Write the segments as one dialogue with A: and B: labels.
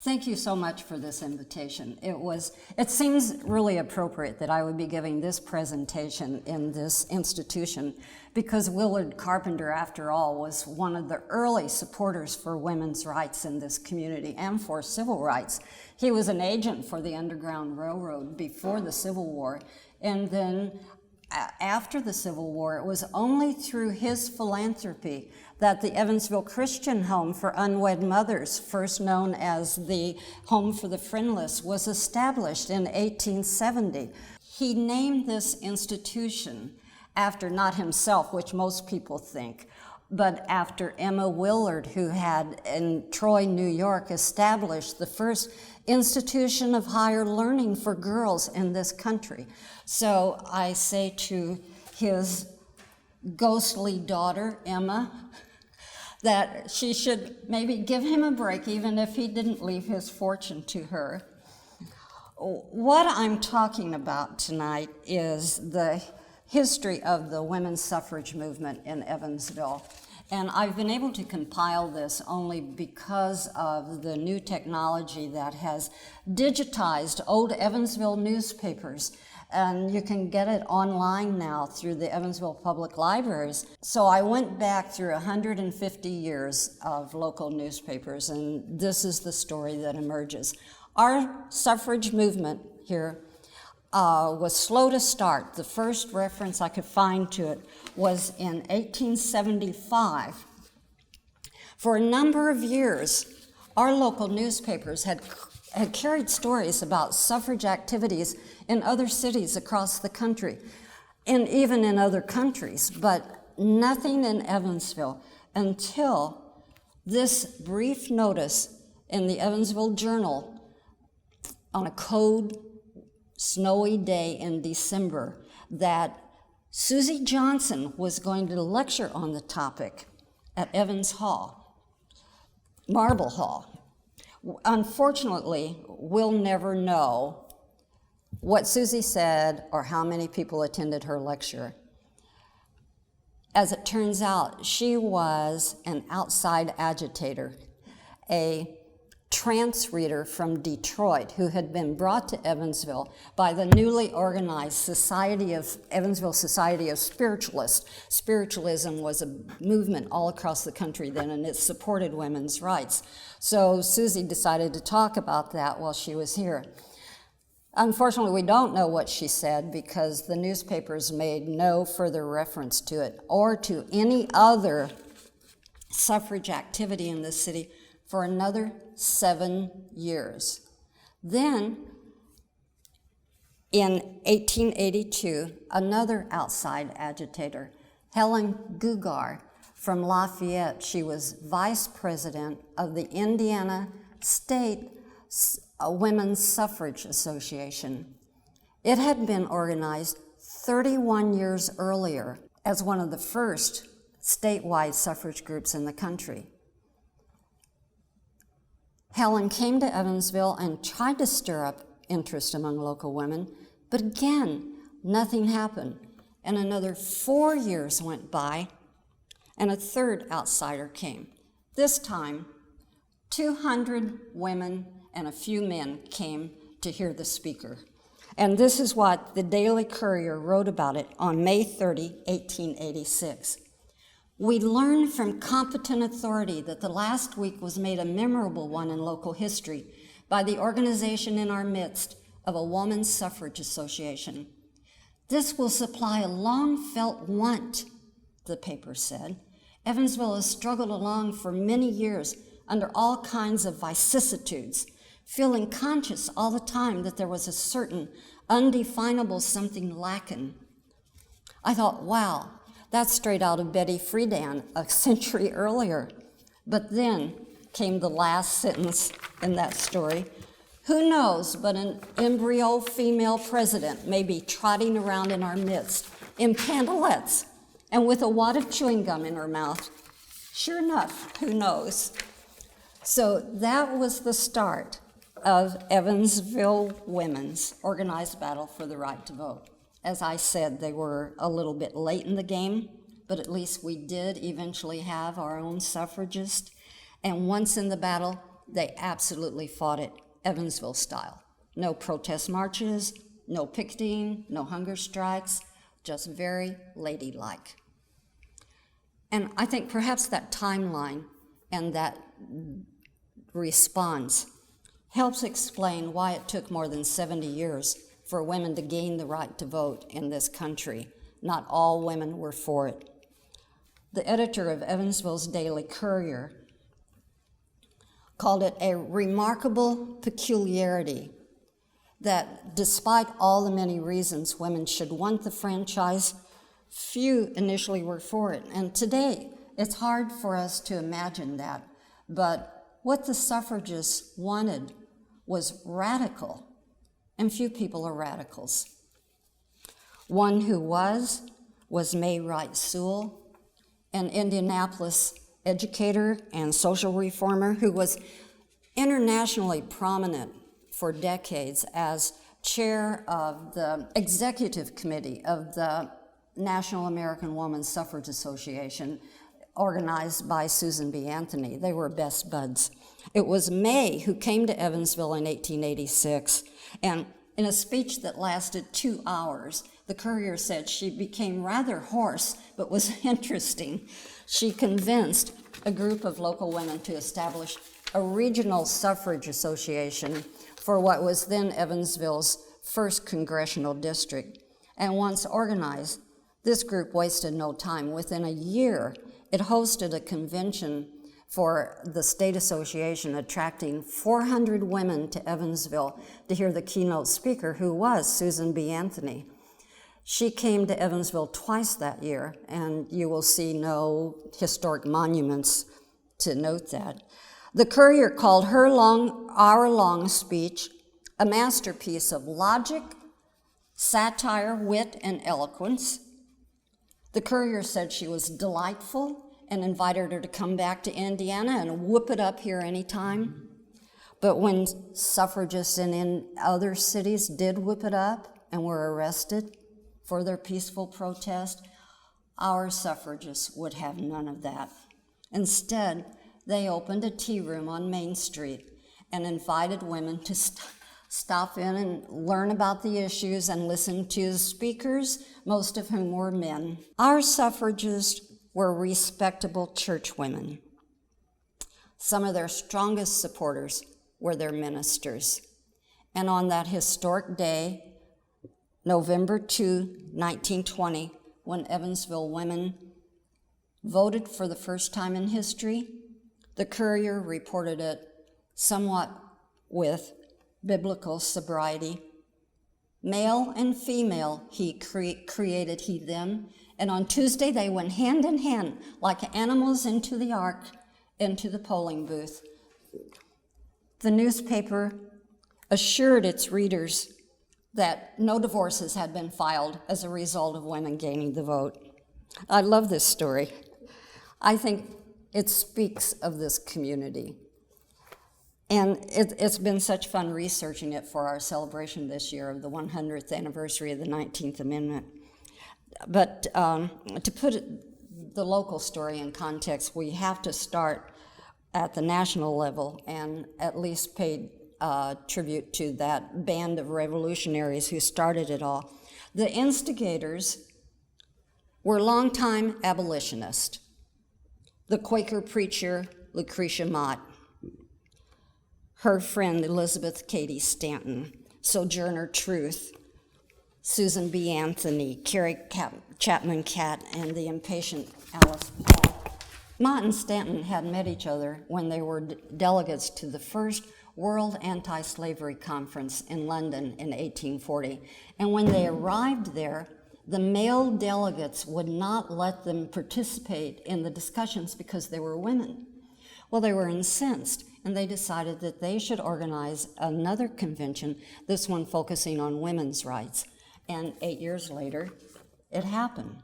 A: Thank you so much for this invitation. It seems really appropriate that I would be giving this presentation in this institution because Willard Carpenter, after all, was one of the early supporters for women's rights in this community and for civil rights. He was an agent for the Underground Railroad before the Civil War, and then after the Civil War, it was only through his philanthropy that the Evansville Christian Home for Unwed Mothers, first known as the Home for the Friendless, was established in 1870. He named this institution after not himself, which most people think, but after Emma Willard, who had in Troy, New York, established the first institution of higher learning for girls in this country. So I say to his ghostly daughter, Emma, that she should maybe give him a break, even if he didn't leave his fortune to her. What I'm talking about tonight is the history of the women's suffrage movement in Evansville. And I've been able to compile this only because of the new technology that has digitized old Evansville newspapers. And you can get it online now through the Evansville Public Libraries. So I went back through 150 years of local newspapers, and this is the story that emerges. Our suffrage movement here was slow to start. The first reference I could find to it was in 1875. For a number of years, our local newspapers had carried stories about suffrage activities in other cities across the country, and even in other countries, but nothing in Evansville until this brief notice in the Evansville Journal on a cold, snowy day in December that Susie Johnson was going to lecture on the topic at Evans Hall, Marble Hall. Unfortunately, we'll never know what Susie said or how many people attended her lecture. As it turns out, she was an outside agitator, a trance reader from Detroit who had been brought to Evansville by the newly organized Evansville Society of Spiritualists. Spiritualism was a movement all across the country then, and it supported women's rights. So Susie decided to talk about that while she was here. Unfortunately, we don't know what she said because the newspapers made no further reference to it or to any other suffrage activity in the city for another 7 years. Then, in 1882, another outside agitator, Helen Gugar from Lafayette, she was vice president of the Indiana State Women's Suffrage Association. It had been organized 31 years earlier as one of the first statewide suffrage groups in the country. Helen came to Evansville and tried to stir up interest among local women, but again, nothing happened. And another 4 years went by, and a third outsider came. This time, 200 women and a few men came to hear the speaker. And this is what the Daily Courier wrote about it on May 30, 1886. We learn from competent authority that the last week was made a memorable one in local history by the organization in our midst of a woman's suffrage association. This will supply a long-felt want, the paper said. Evansville has struggled along for many years under all kinds of vicissitudes, feeling conscious all the time that there was a certain undefinable something lacking. I thought, wow, that's straight out of Betty Friedan a century earlier. But then came the last sentence in that story. Who knows, but an embryo female president may be trotting around in our midst in pantalettes and with a wad of chewing gum in her mouth. Sure enough, who knows? So that was the start of Evansville Women's organized battle for the right to vote. As I said, they were a little bit late in the game, but at least we did eventually have our own suffragist. And once in the battle, they absolutely fought it Evansville style. No protest marches, no picketing, no hunger strikes, just very ladylike. And I think perhaps that timeline and that response helps explain why it took more than 70 years for women to gain the right to vote in this country. Not all women were for it. The editor of Evansville's Daily Courier called it a remarkable peculiarity that despite all the many reasons women should want the franchise, few initially were for it. And today, it's hard for us to imagine that, but what the suffragists wanted was radical, and few people are radicals. One who was May Wright Sewell, an Indianapolis educator and social reformer who was internationally prominent for decades as chair of the executive committee of the National American Woman Suffrage Association, organized by Susan B. Anthony. They were best buds. It was May who came to Evansville in 1886, and in a speech that lasted 2 hours, the Courier said she became rather hoarse, but was interesting. She convinced a group of local women to establish a regional suffrage association for what was then Evansville's first congressional district. And once organized, this group wasted no time. Within a year, it hosted a convention for the state association, attracting 400 women to Evansville to hear the keynote speaker, who was Susan B. Anthony. She came to Evansville twice that year, and you will see no historic monuments to note that. The Courier called her hour-long speech a masterpiece of logic, satire, wit, and eloquence. The Courier said she was delightful and invited her to come back to Indiana and whoop it up here anytime. But when suffragists in other cities did whip it up and were arrested for their peaceful protest, our suffragists would have none of that. Instead, they opened a tea room on Main Street and invited women to stop in and learn about the issues and listen to the speakers, most of whom were men. Our suffragists were respectable churchwomen. Some of their strongest supporters were their ministers. And on that historic day, November 2, 1920, when Evansville Women voted for the first time in history, the Courier reported it somewhat with biblical sobriety. Male and female, he created he them, and on Tuesday they went hand in hand like animals into the ark, into the polling booth. The newspaper assured its readers that no divorces had been filed as a result of women gaining the vote. I love this story. I think it speaks of this community. And it's been such fun researching it for our celebration this year of the 100th anniversary of the 19th Amendment. But to put the local story in context, we have to start at the national level and at least pay tribute to that band of revolutionaries who started it all. The instigators were longtime abolitionists. The Quaker preacher Lucretia Mott, her friend Elizabeth Cady Stanton, Sojourner Truth, Susan B. Anthony, Carrie Chapman Catt, and the impatient Alice Paul. Mott and Stanton had met each other when they were delegates to the first World Anti-Slavery Conference in London in 1840. And when they arrived there, the male delegates would not let them participate in the discussions because they were women. Well, they were incensed, and they decided that they should organize another convention, this one focusing on women's rights. And 8 years later, it happened.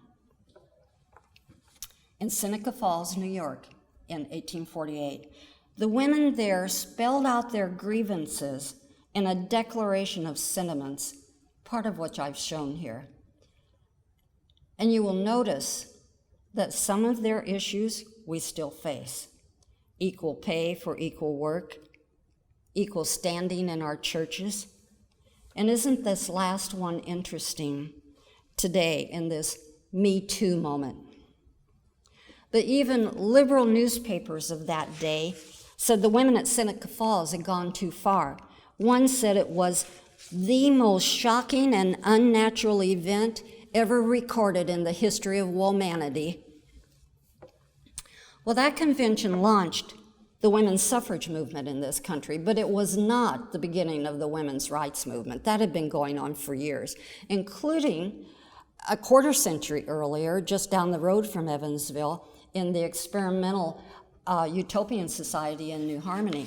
A: In Seneca Falls, New York, in 1848, the women there spelled out their grievances in a declaration of sentiments, part of which I've shown here. And you will notice that some of their issues we still face. Equal pay for equal work, equal standing in our churches. And isn't this last one interesting today in this Me Too moment? But even liberal newspapers of that day said the women at Seneca Falls had gone too far. One said it was the most shocking and unnatural event ever recorded in the history of womanity. Well, that convention launched the women's suffrage movement in this country, but it was not the beginning of the women's rights movement. That had been going on for years, including a quarter century earlier, just down the road from Evansville, in the experimental Utopian Society in New Harmony.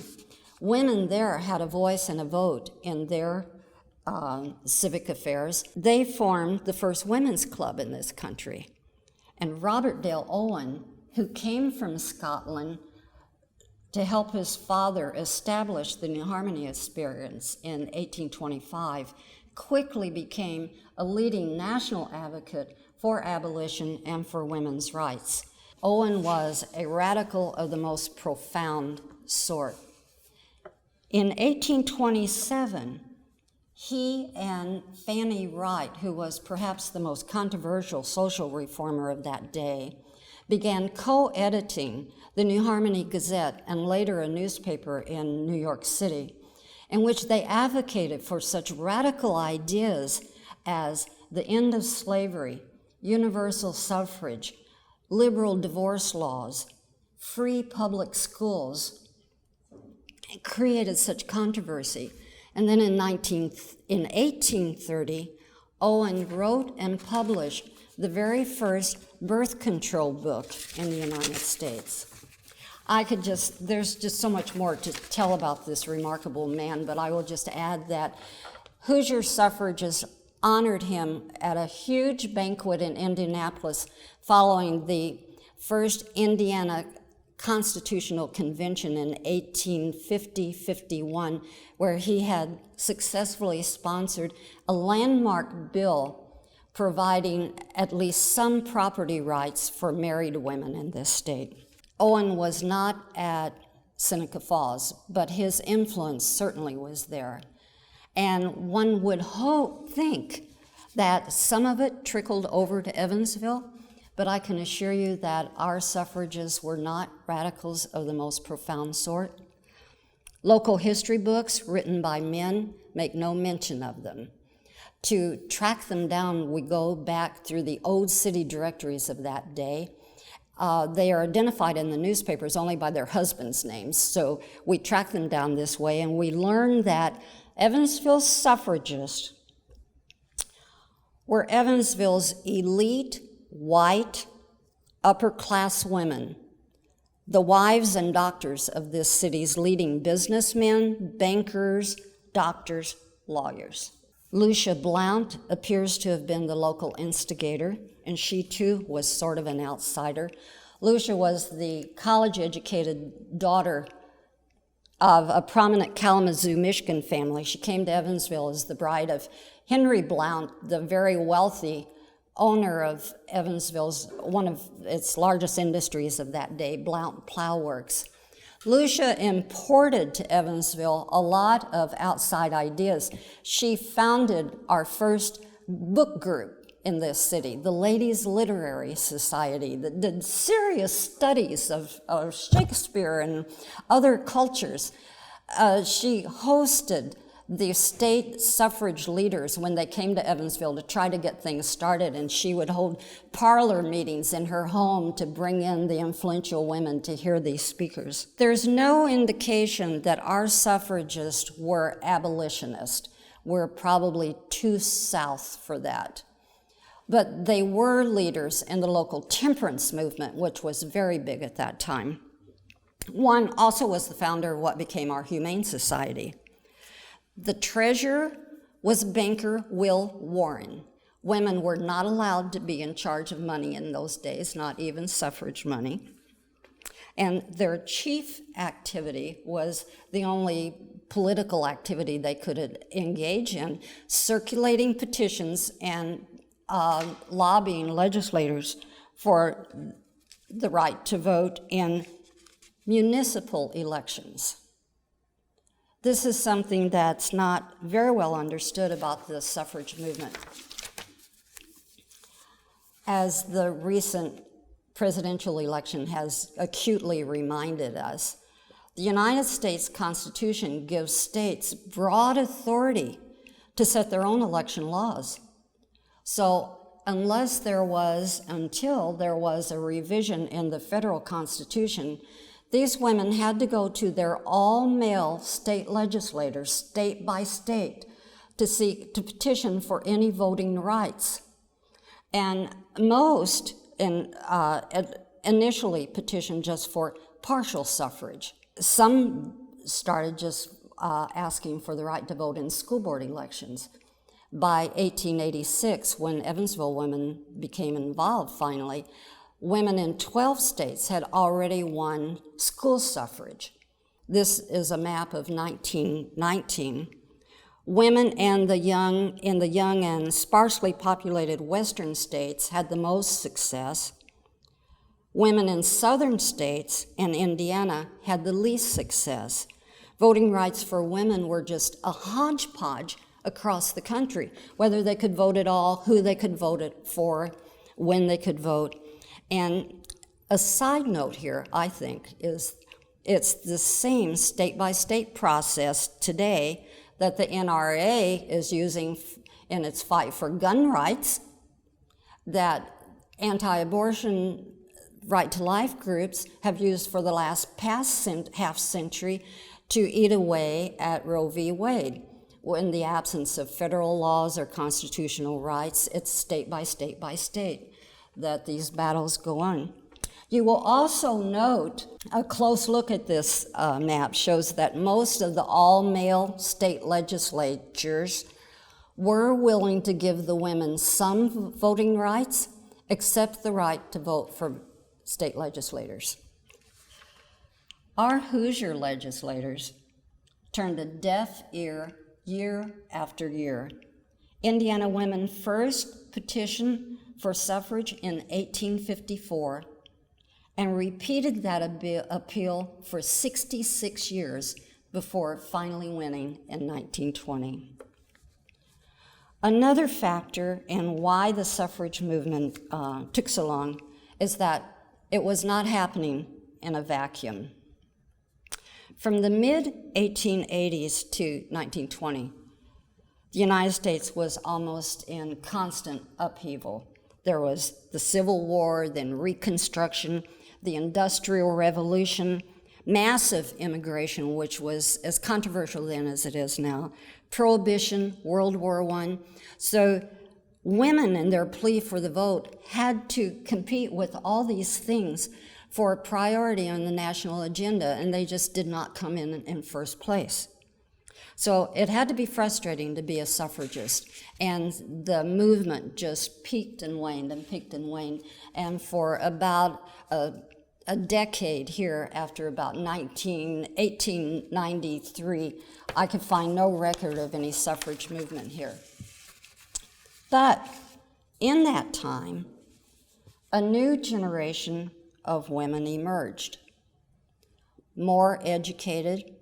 A: Women there had a voice and a vote in their civic affairs. They formed the first women's club in this country. And Robert Dale Owen, who came from Scotland to help his father establish the New Harmony experience in 1825, quickly became a leading national advocate for abolition and for women's rights. Owen was a radical of the most profound sort. In 1827, he and Fanny Wright, who was perhaps the most controversial social reformer of that day, began co-editing the New Harmony Gazette and later a newspaper in New York City, in which they advocated for such radical ideas as the end of slavery, universal suffrage, liberal divorce laws, free public schools. It created such controversy. And then in 1830, Owen wrote and published the very first birth control book in the United States. There's just so much more to tell about this remarkable man, but I will just add that Hoosier suffragists honored him at a huge banquet in Indianapolis following the first Indiana Constitutional Convention in 1850-51, where he had successfully sponsored a landmark bill providing at least some property rights for married women in this state. Owen was not at Seneca Falls, but his influence certainly was there. And one would think that some of it trickled over to Evansville, but I can assure you that our suffragists were not radicals of the most profound sort. Local history books written by men make no mention of them. To track them down, we go back through the old city directories of that day. They are identified in the newspapers only by their husbands' names, so we track them down this way, and we learn that Evansville suffragists were Evansville's elite, white, upper-class women, the wives and doctors of this city's leading businessmen, bankers, doctors, lawyers. Lucia Blount appears to have been the local instigator, and she too was sort of an outsider. Lucia was the college-educated daughter of a prominent Kalamazoo, Michigan family. She came to Evansville as the bride of Henry Blount, the very wealthy owner of Evansville's, one of its largest industries of that day, Blount Plow Works. Lucia imported to Evansville a lot of outside ideas. She founded our first book group in this city, the Ladies' Literary Society, that did serious studies of Shakespeare and other cultures. She hosted the state suffrage leaders when they came to Evansville to try to get things started, and she would hold parlor meetings in her home to bring in the influential women to hear these speakers. There's no indication that our suffragists were abolitionists. We're probably too south for that. But they were leaders in the local temperance movement, which was very big at that time. One also was the founder of what became our Humane Society. The treasurer was banker Will Warren. Women were not allowed to be in charge of money in those days, not even suffrage money. And their chief activity was the only political activity they could engage in, circulating petitions and lobbying legislators for the right to vote in municipal elections. This is something that's not very well understood about the suffrage movement. As the recent presidential election has acutely reminded us, the United States Constitution gives states broad authority to set their own election laws. So until there was a revision in the federal Constitution, these women had to go to their all-male state legislators, state by state, to petition for any voting rights. And most initially petitioned just for partial suffrage. Some started just asking for the right to vote in school board elections. By 1886, when Evansville Women became involved finally, women in 12 states had already won school suffrage. This is a map of 1919. Women in the young and sparsely populated western states had the most success. Women in southern states and Indiana had the least success. Voting rights for women were just a hodgepodge across the country, whether they could vote at all, who they could vote it for, when they could vote. And a side note here, I think, is it's the same state-by-state process today that the NRA is using in its fight for gun rights, that anti-abortion right-to-life groups have used for the past half century to eat away at Roe v. Wade. In the absence of federal laws or constitutional rights, it's state by state by state that these battles go on. You will also note a close look at this map shows that most of the all-male state legislatures were willing to give the women some voting rights, except the right to vote for state legislators. Our Hoosier legislators turned a deaf ear year after year. Indiana women first petitioned for suffrage in 1854 and repeated that appeal for 66 years before finally winning in 1920. Another factor in why the suffrage movement took so long is that it was not happening in a vacuum. From the mid-1880s to 1920, the United States was almost in constant upheaval. There was the Civil War, then Reconstruction, the Industrial Revolution, massive immigration, which was as controversial then as it is now, Prohibition, World War I. So women in their plea for the vote had to compete with all these things for a priority on the national agenda, and they just did not come in first place. So it had to be frustrating to be a suffragist, and the movement just peaked and waned and peaked and waned, and for about a decade here, after about 1893, I could find no record of any suffrage movement here. But in that time, a new generation of women emerged, more educated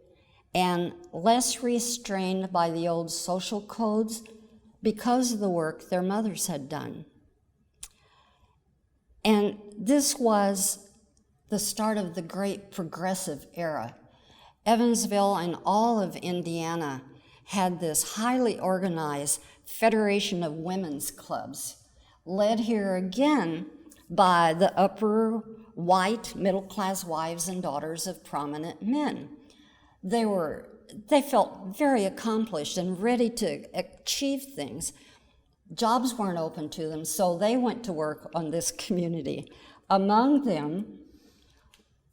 A: and less restrained by the old social codes because of the work their mothers had done. And this was the start of the great progressive era. Evansville and all of Indiana had this highly organized Federation of Women's Clubs, led here again by the upper white middle-class wives and daughters of prominent men. They felt very accomplished and ready to achieve things. Jobs weren't open to them, so they went to work on this community. Among them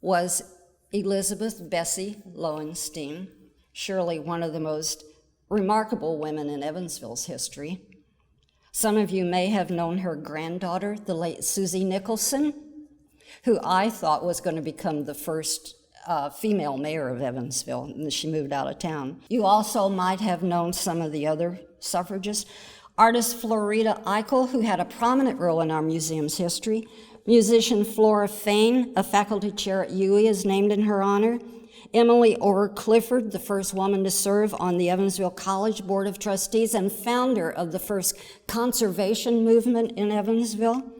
A: was Elizabeth Bessie Lowenstein, surely one of the most remarkable women in Evansville's history. Some of you may have known her granddaughter, the late Susie Nicholson, who I thought was going to become the first female mayor of Evansville, and she moved out of town. You also might have known some of the other suffragists. Artist Florida Eichel, who had a prominent role in our museum's history. Musician Flora Fain, a faculty chair at UWI, is named in her honor. Emily Orr Clifford, the first woman to serve on the Evansville College Board of Trustees and founder of the first conservation movement in Evansville.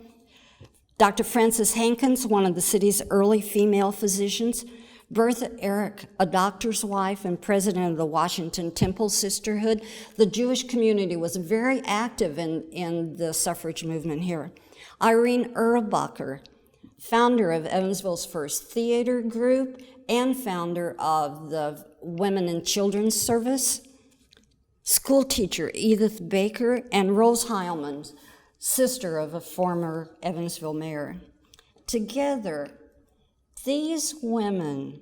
A: Dr. Frances Hankins, one of the city's early female physicians. Bertha Eric, a doctor's wife and president of the Washington Temple Sisterhood. The Jewish community was very active in the suffrage movement here. Irene Erlbacher, founder of Evansville's first theater group and founder of the Women and Children's Service. School teacher Edith Baker and Rose Heiman, sister of a former Evansville mayor. Together, these women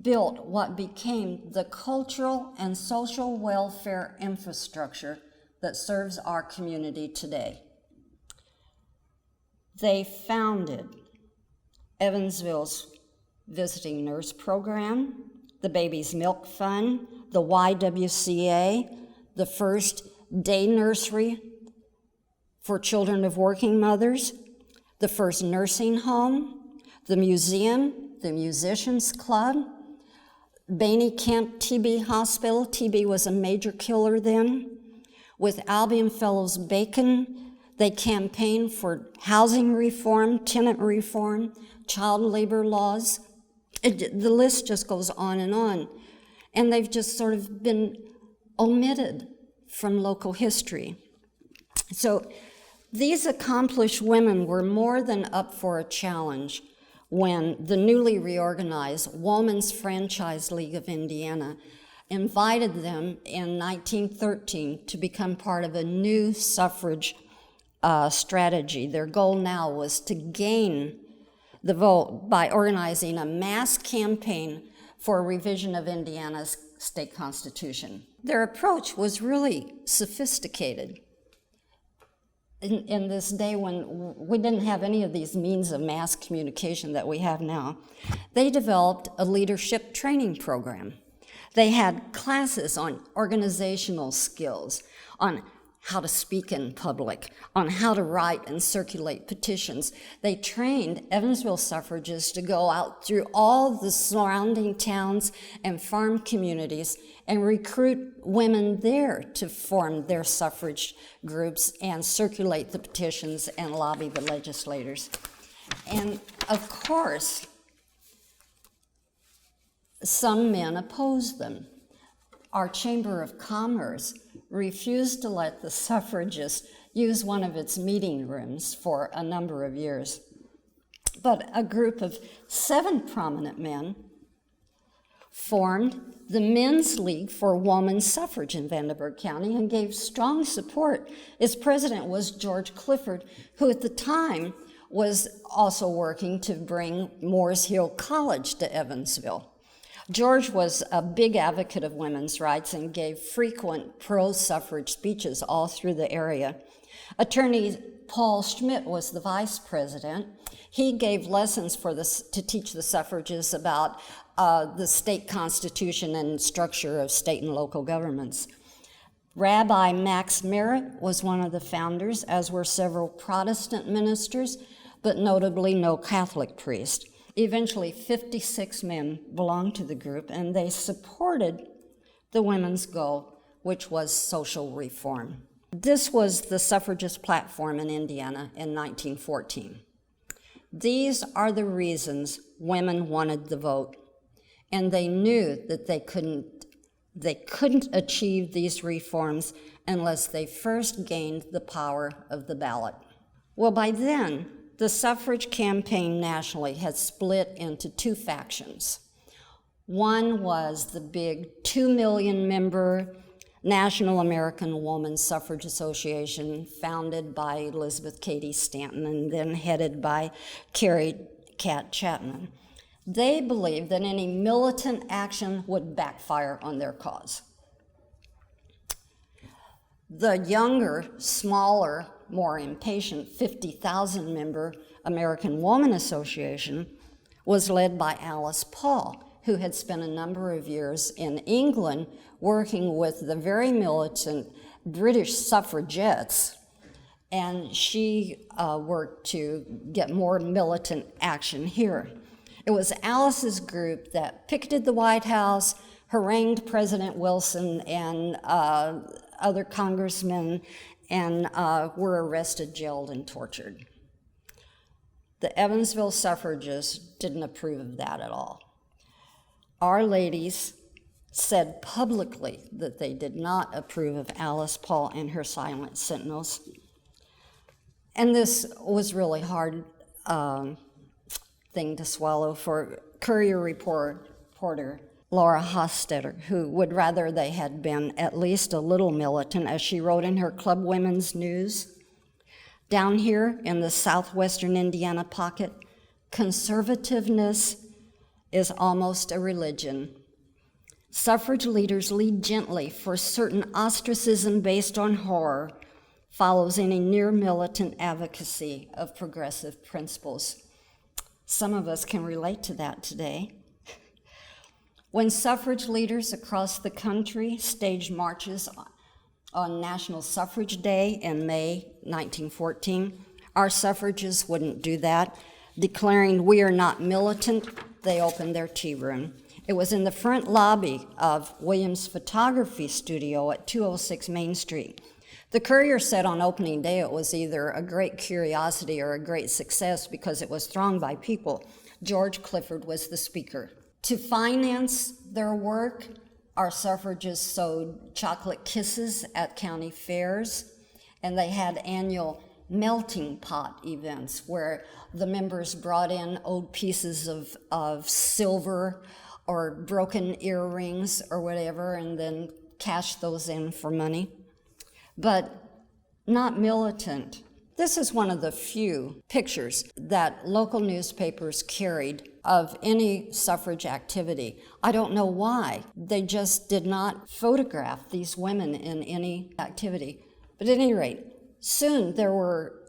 A: built what became the cultural and social welfare infrastructure that serves our community today. They founded Evansville's Visiting Nurse Program, the Baby's Milk Fund, the YWCA, the first day nursery for children of working mothers, the first nursing home, the museum, the Musicians Club, Bainey Camp TB Hospital. TB was a major killer then. With Albion Fellows Bacon, they campaigned for housing reform, tenant reform, child labor laws. The list just goes on. And they've just sort of been omitted from local history. So these accomplished women were more than up for a challenge when the newly reorganized Women's Franchise League of Indiana invited them in 1913 to become part of a new suffrage strategy. Their goal now was to gain the vote by organizing a mass campaign for a revision of Indiana's state constitution. Their approach was really sophisticated. In this day when we didn't have any of these means of mass communication that we have now, they developed a leadership training program. They had classes on organizational skills, on how to speak in public, on how to write and circulate petitions. They trained Evansville suffragists to go out through all the surrounding towns and farm communities and recruit women there to form their suffrage groups and circulate the petitions and lobby the legislators. And of course, some men opposed them. Our Chamber of Commerce refused to let the suffragists use one of its meeting rooms for a number of years. But a group of 7 prominent men formed the Men's League for Women's Suffrage in Vanderburgh County and gave strong support. Its president was George Clifford, who at the time was also working to bring Moores Hill College to Evansville. George was a big advocate of women's rights and gave frequent pro-suffrage speeches all through the area. Attorney Paul Schmidt was the vice president. He gave lessons to teach the suffragists about the state constitution and structure of state and local governments. Rabbi Max Merritt was one of the founders, as were several Protestant ministers, but notably no Catholic priest. Eventually, 56 men belonged to the group, and they supported the women's goal, which was social reform. This was the suffragist platform in Indiana in 1914. These are the reasons women wanted the vote, and they knew that they couldn't achieve these reforms unless they first gained the power of the ballot. Well, by then, the suffrage campaign nationally had split into 2 factions. One was the big 2 million member National American Woman Suffrage Association, founded by Elizabeth Cady Stanton and then headed by Carrie Cat Chapman. They believed that any militant action would backfire on their cause. The younger, smaller, more impatient 50,000 member American Woman Association was led by Alice Paul, who had spent a number of years in England working with the very militant British suffragettes, and she worked to get more militant action here. It was Alice's group that picketed the White House, harangued President Wilson and other congressmen, and were arrested, jailed, and tortured. The Evansville suffragists didn't approve of that at all. Our ladies said publicly that they did not approve of Alice Paul and her silent sentinels. And this was really hard thing to swallow for Courier reporter Laura Hostetter, who would rather they had been at least a little militant, as she wrote in her Club Women's News. Down here in the southwestern Indiana pocket, conservativeness is almost a religion. Suffrage leaders lead gently, for certain ostracism based on horror follows any near militant advocacy of progressive principles. Some of us can relate to that today. When suffrage leaders across the country staged marches on National Suffrage Day in May 1914, our suffragists wouldn't do that. Declaring we are not militant, they opened their tea room. It was in the front lobby of Williams' photography studio at 206 Main Street. The Courier said on opening day it was either a great curiosity or a great success because it was thronged by people. George Clifford was the speaker. To finance their work, our suffragists sewed chocolate kisses at county fairs, and they had annual melting pot events where the members brought in old pieces of silver or broken earrings or whatever, and then cashed those in for money. But not militant. This is one of the few pictures that local newspapers carried of any suffrage activity. I don't know why. They just did not photograph these women in any activity. But at any rate, soon there were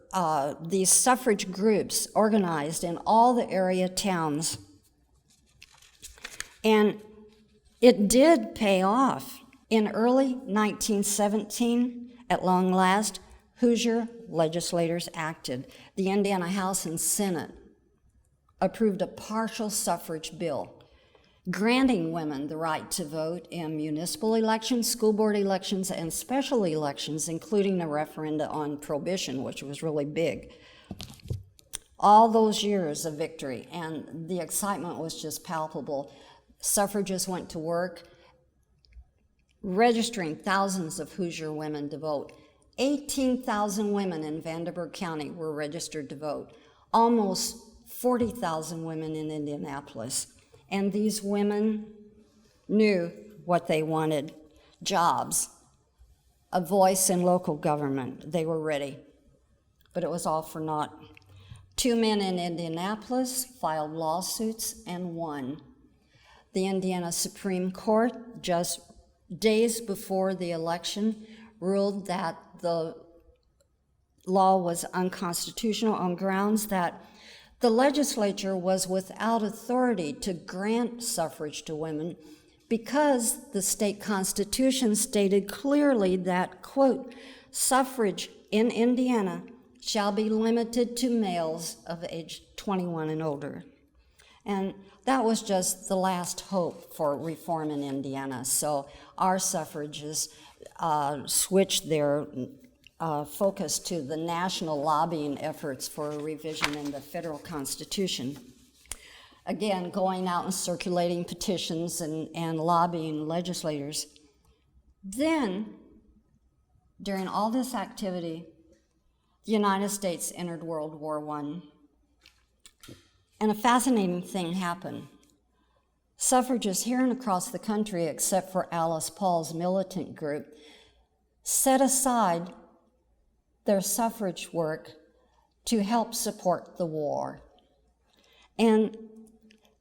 A: these suffrage groups organized in all the area towns. And it did pay off. In early 1917, at long last, Hoosier legislators acted. The Indiana House and Senate approved a partial suffrage bill, granting women the right to vote in municipal elections, school board elections, and special elections, including a referenda on prohibition, which was really big. All those years of victory, and the excitement was just palpable. Suffragists went to work, registering thousands of Hoosier women to vote. 18,000 women in Vanderburgh County were registered to vote, almost 40,000 women in Indianapolis. And these women knew what they wanted: jobs, a voice in local government. They were ready. But it was all for naught. 2 men in Indianapolis filed lawsuits and won. The Indiana Supreme Court, just days before the election, ruled that the law was unconstitutional on grounds that the legislature was without authority to grant suffrage to women because the state constitution stated clearly that, quote, suffrage in Indiana shall be limited to males of age 21 and older. And that was just the last hope for reform in Indiana. So our suffragists switched their focus to the national lobbying efforts for a revision in the federal constitution. Again, going out and circulating petitions and lobbying legislators. Then, during all this activity, the United States entered World War I. And a fascinating thing happened. Suffragists here and across the country, except for Alice Paul's militant group, set aside their suffrage work to help support the war. And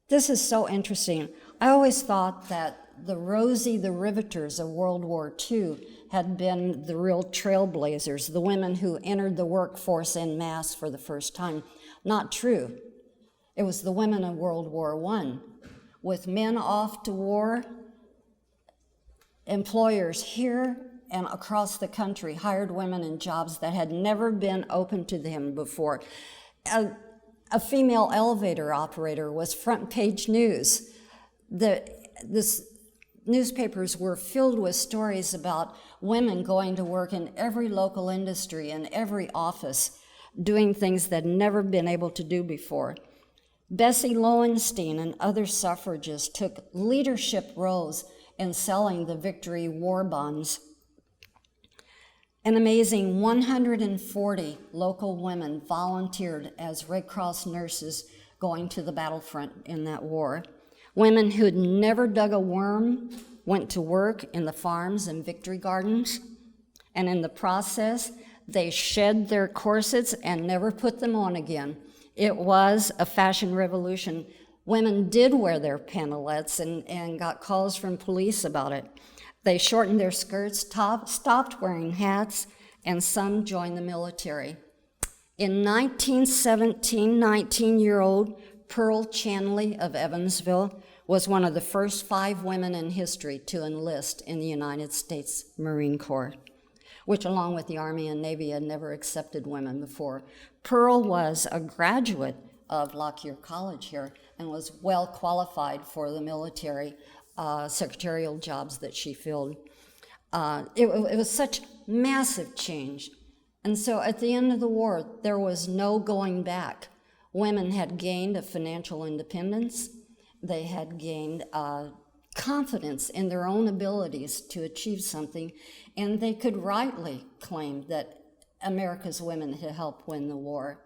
A: this is so interesting. I always thought that the Rosie the Riveters of World War II had been the real trailblazers, the women who entered the workforce en masse for the first time. Not true. It was the women of World War I. With men off to war, employers here and across the country hired women in jobs that had never been open to them before. A female elevator operator was front page news. This newspapers were filled with stories about women going to work in every local industry and every office, doing things they'd never been able to do before. Bessie Lowenstein and other suffragists took leadership roles in selling the Victory War bonds. An amazing 140 local women volunteered as Red Cross nurses going to the battlefront in that war. Women who'd never dug a worm went to work in the farms and victory gardens, and in the process, they shed their corsets and never put them on again. It was a fashion revolution. Women did wear their pantalettes and got calls from police about it. They shortened their skirts, stopped wearing hats, and some joined the military. In 1917, 19-year-old Pearl Chanley of Evansville was one of the first 5 women in history to enlist in the United States Marine Corps, which along with the Army and Navy had never accepted women before. Pearl was a graduate of Lockyer College here and was well qualified for the military secretarial jobs that she filled. It was such massive change. And so at the end of the war, there was no going back. Women had gained a financial independence. They had gained confidence in their own abilities to achieve something, and they could rightly claim that America's women had helped win the war.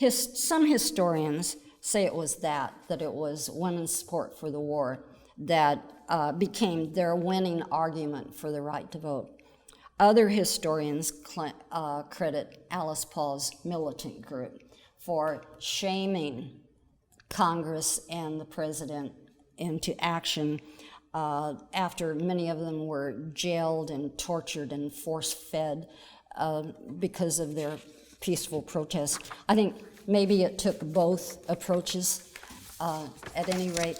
A: Some historians say it was that it was women's support for the war that became their winning argument for the right to vote. Other historians credit Alice Paul's militant group for shaming Congress and the president into action after many of them were jailed and tortured and force-fed because of their peaceful protests. I think maybe it took both approaches. At any rate,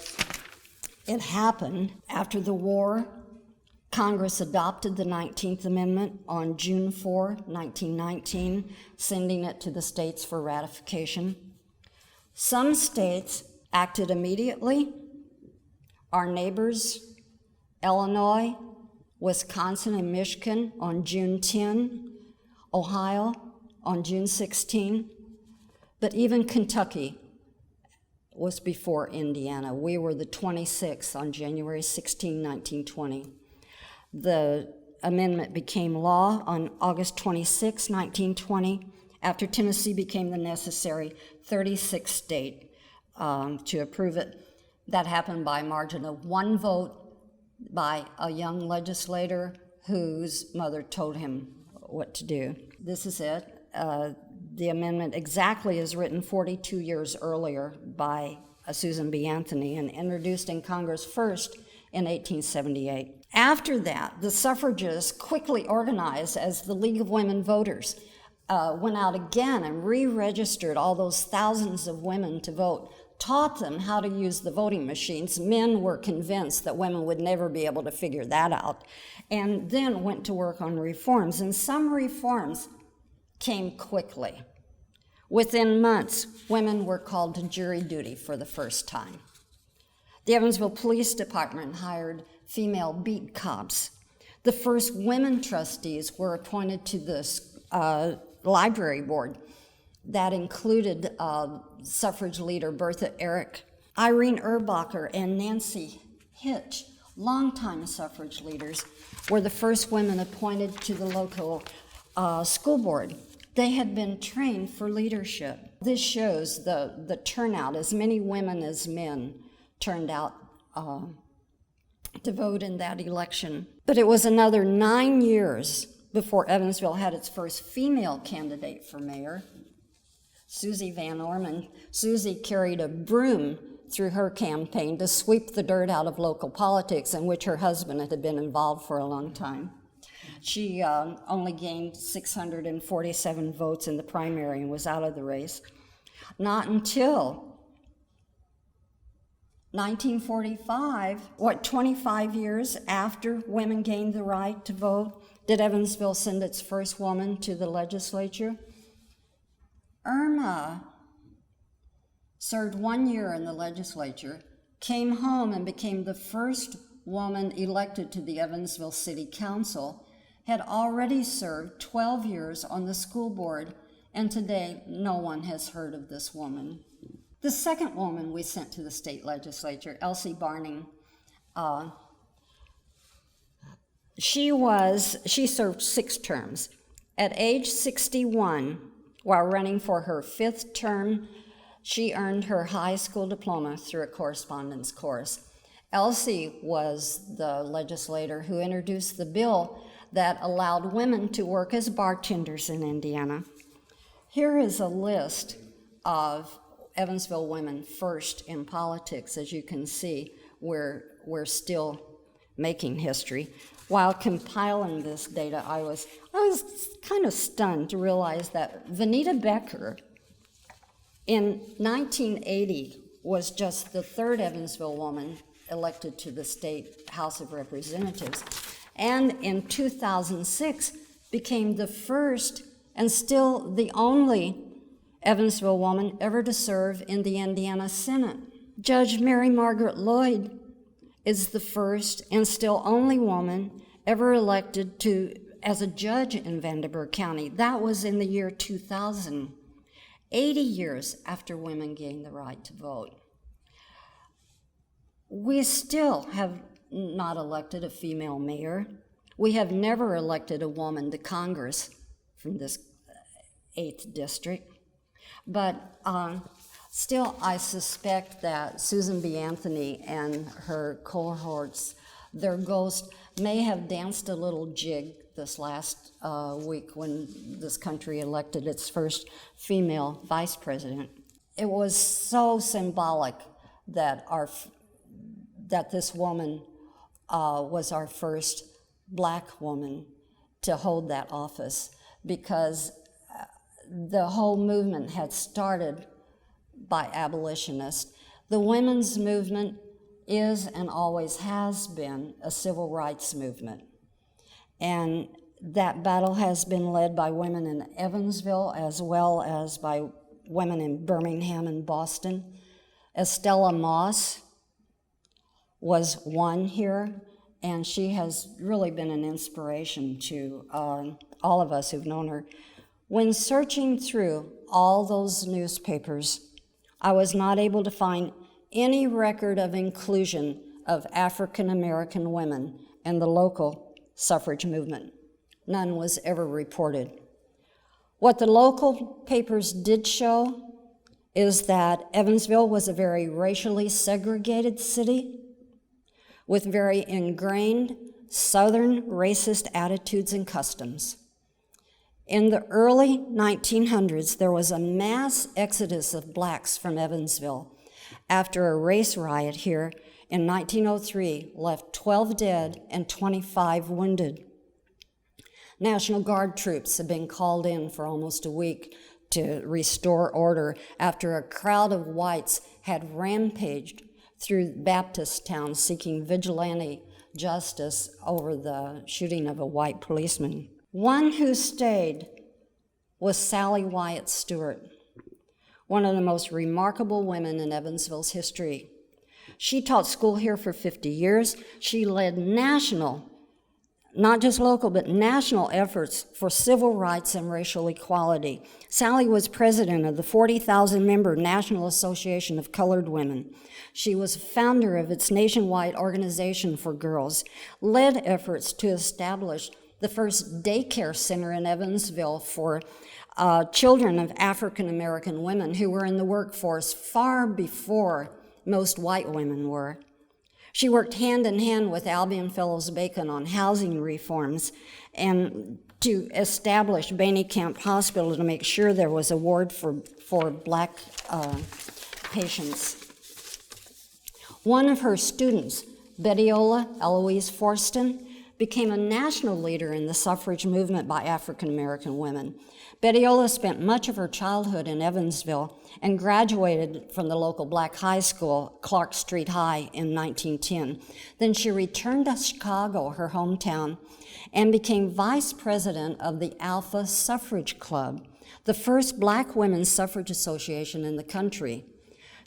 A: it happened after the war. Congress adopted the 19th Amendment on June 4, 1919, sending it to the states for ratification. Some states acted immediately. Our neighbors, Illinois, Wisconsin, and Michigan on June 10, Ohio on June 16, but even Kentucky was before Indiana. We were the 26th on January 16, 1920. The amendment became law on August 26, 1920, after Tennessee became the necessary 36th state to approve it. That happened by a margin of 1 vote by a young legislator whose mother told him what to do. This is it. The amendment exactly is written 42 years earlier by Susan B. Anthony and introduced in Congress first in 1878. After that, the suffragists quickly organized as the League of Women Voters, went out again and re-registered all those thousands of women to vote, taught them how to use the voting machines. Men were convinced that women would never be able to figure that out, and then went to work on reforms. And some reforms came quickly. Within months, women were called to jury duty for the first time. The Evansville Police Department hired female beat cops. The first women trustees were appointed to the library board. That included suffrage leader Bertha Eric. Irene Erbacher and Nancy Hitch, longtime suffrage leaders, were the first women appointed to the local school board. They had been trained for leadership. This shows the turnout. As many women as men turned out to vote in that election. But it was another 9 years before Evansville had its first female candidate for mayor, Susie Van Orman. Susie carried a broom through her campaign to sweep the dirt out of local politics, in which her husband had been involved for a long time. She only gained 647 votes in the primary and was out of the race. Not until 1945, 25 years after women gained the right to vote, did Evansville send its first woman to the legislature? Irma served 1 year in the legislature, came home and became the first woman elected to the Evansville City Council, had already served 12 years on the school board, and today no one has heard of this woman. The second woman we sent to the state legislature, Elsie Barning, she served 6 terms. At age 61, while running for her 5th term, she earned her high school diploma through a correspondence course. Elsie was the legislator who introduced the bill that allowed women to work as bartenders in Indiana. Here is a list of Evansville women first in politics. As you can see, we're still making history. While compiling this data, I was kind of stunned to realize that Vanita Becker in 1980 was just the 3rd Evansville woman elected to the state House of Representatives, and in 2006 became the first and still the only Evansville woman ever to serve in the Indiana Senate. Judge Mary Margaret Lloyd is the first and still only woman ever elected as a judge in Vanderburgh County. That was in the year 2000, 80 years after women gained the right to vote. We still have not elected a female mayor. We have never elected a woman to Congress from this 8th district. But still, I suspect that Susan B. Anthony and her cohorts, their ghost, may have danced a little jig this last week when this country elected its first female vice president. It was so symbolic that this woman was our first Black woman to hold that office, because the whole movement had started by abolitionists. The women's movement is and always has been a civil rights movement. And that battle has been led by women in Evansville as well as by women in Birmingham and Boston. Estella Moss was one here, and she has really been an inspiration to all of us who've known her. When searching through all those newspapers, I was not able to find any record of inclusion of African American women in the local suffrage movement. None was ever reported. What the local papers did show is that Evansville was a very racially segregated city with very ingrained Southern racist attitudes and customs. In the early 1900s, there was a mass exodus of Blacks from Evansville after a race riot here in 1903 left 12 dead and 25 wounded. National Guard troops have been called in for almost a week to restore order after a crowd of whites had rampaged through Baptist town seeking vigilante justice over the shooting of a white policeman. One who stayed was Sally Wyatt Stewart, one of the most remarkable women in Evansville's history. She taught school here for 50 years. She led national, not just local, but national efforts for civil rights and racial equality. Sally was president of the 40,000-member National Association of Colored Women. She was founder of its nationwide organization for girls, led efforts to establish the first daycare center in Evansville for children of African American women who were in the workforce far before most white women were. She worked hand in hand with Albion Fellows Bacon on housing reforms and to establish Bainey Camp Hospital to make sure there was a ward for Black patients. One of her students, Bettyola Eloise Forston, became a national leader in the suffrage movement by African American women. Bettyola spent much of her childhood in Evansville and graduated from the local Black high school, Clark Street High, in 1910. Then she returned to Chicago, her hometown, and became vice president of the Alpha Suffrage Club, the first Black women's suffrage association in the country.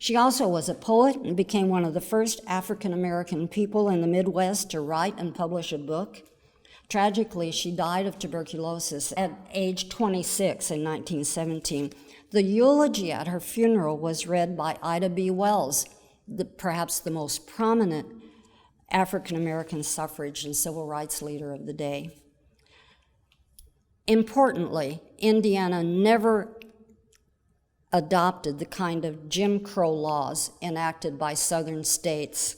A: She also was a poet and became one of the first African American people in the Midwest to write and publish a book. Tragically, she died of tuberculosis at age 26 in 1917. The eulogy at her funeral was read by Ida B. Wells, perhaps the most prominent African American suffrage and civil rights leader of the day. Importantly, Indiana never adopted the kind of Jim Crow laws enacted by southern states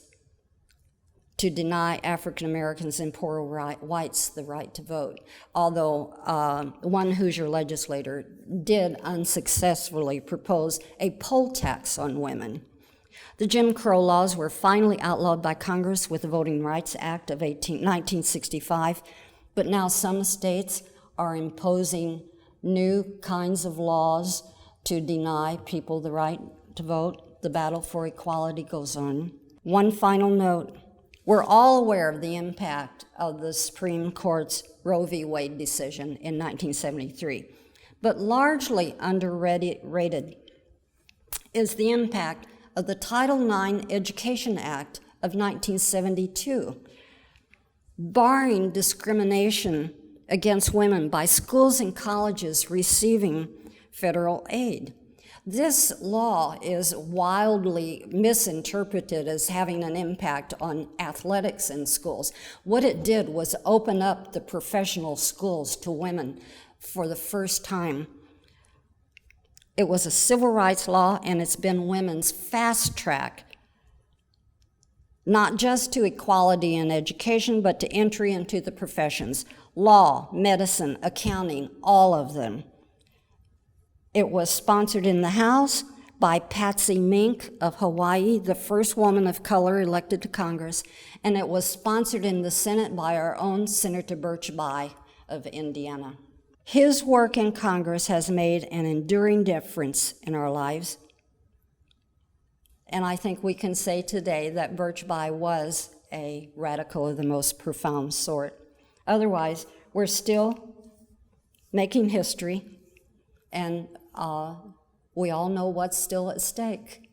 A: to deny African Americans and poor whites the right to vote, although one Hoosier legislator did unsuccessfully propose a poll tax on women. The Jim Crow laws were finally outlawed by Congress with the Voting Rights Act of 1965, but now some states are imposing new kinds of laws to deny people the right to vote. The battle for equality goes on. One final note. We're all aware of the impact of the Supreme Court's Roe v. Wade decision in 1973, but largely underrated is the impact of the Title IX Education Act of 1972, barring discrimination against women by schools and colleges receiving federal aid. This law is wildly misinterpreted as having an impact on athletics in schools. What it did was open up the professional schools to women for the first time. It was a civil rights law, and it's been women's fast track, not just to equality in education, but to entry into the professions, law, medicine, accounting, all of them. It was sponsored in the House by Patsy Mink of Hawaii, the first woman of color elected to Congress, and it was sponsored in the Senate by our own Senator Birch Bayh of Indiana. His work in Congress has made an enduring difference in our lives, and I think we can say today that Birch Bayh was a radical of the most profound sort. Otherwise, we're still making history, and we all know what's still at stake.